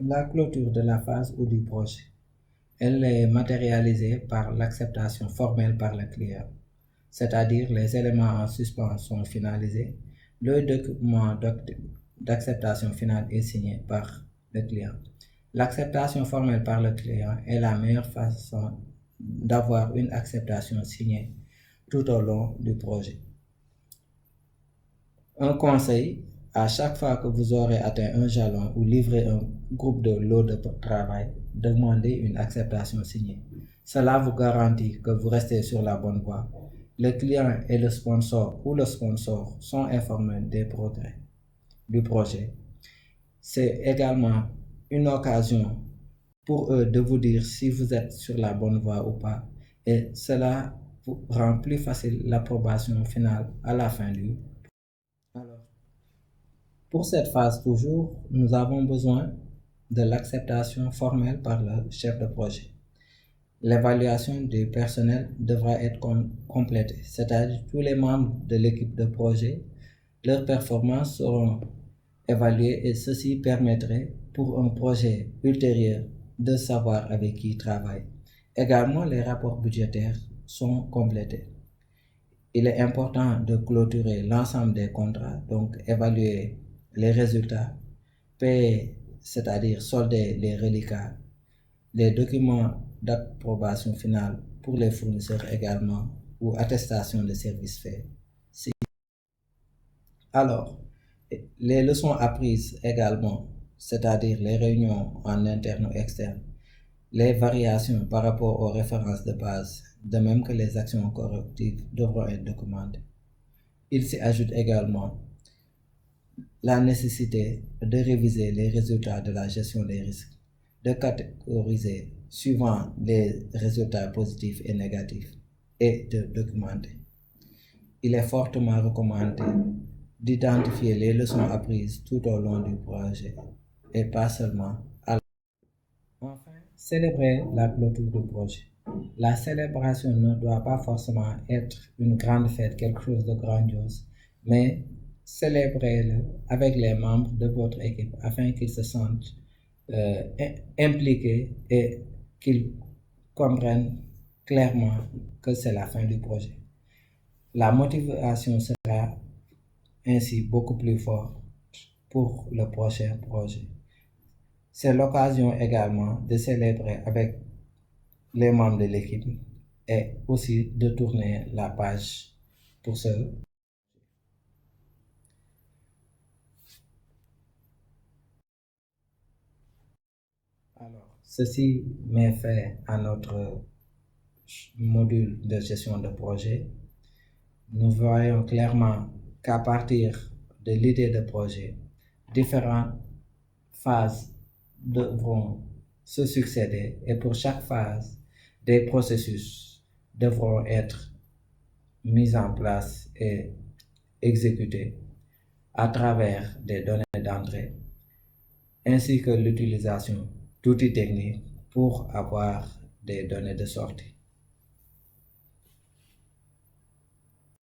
La clôture de la phase ou du projet, elle est matérialisée par l'acceptation formelle par le client, c'est-à-dire les éléments en suspens sont finalisés, le document d'acceptation finale est signé par le client. L'acceptation formelle par le client est la meilleure façon d'avoir une acceptation signée tout au long du projet. Un conseil, à chaque fois que vous aurez atteint un jalon ou livré un groupe de lots de travail, demandez une acceptation signée. Cela vous garantit que vous restez sur la bonne voie. Le client et le sponsor ou le sponsor sont informés des progrès du projet. C'est également une occasion pour eux de vous dire si vous êtes sur la bonne voie ou pas, et cela vous rend plus facile l'approbation finale à la fin du. Alors, pour cette phase toujours, nous avons besoin de l'acceptation formelle par le chef de projet. L'évaluation du personnel devra être complétée, c'est-à-dire tous les membres de l'équipe de projet, leurs performances seront évaluées et ceci permettrait pour un projet ultérieur de savoir avec qui il travaille. Également, les rapports budgétaires sont complétés. Il est important de clôturer l'ensemble des contrats, donc évaluer les résultats, payer, c'est-à-dire solder les reliquats, les documents d'approbation finale pour les fournisseurs également, ou attestation de services faits. Alors, les leçons apprises également, c'est-à-dire les réunions en interne ou externe, les variations par rapport aux références de base, de même que les actions correctives devront être documentées. Il s'y ajoute également la nécessité de réviser les résultats de la gestion des risques, de catégoriser suivant les résultats positifs et négatifs et de documenter. Il est fortement recommandé d'identifier les leçons apprises tout au long du projet et pas seulement à la fin. Enfin, célébrer la clôture du projet. La célébration ne doit pas forcément être une grande fête, quelque chose de grandiose, mais célébrez-le avec les membres de votre équipe afin qu'ils se sentent impliqués et qu'ils comprennent clairement que c'est la fin du projet. La motivation sera ainsi beaucoup plus forte pour le prochain projet. C'est l'occasion également de célébrer avec les membres de l'équipe et aussi de tourner la page pour ce. Alors, ceci met fin à notre module de gestion de projet. Nous voyons clairement qu'à partir de l'idée de projet, différentes phases devront se succéder et pour chaque phase, des processus devront être mis en place et exécutés à travers des données d'entrée ainsi que l'utilisation d'outils techniques pour avoir des données de sortie.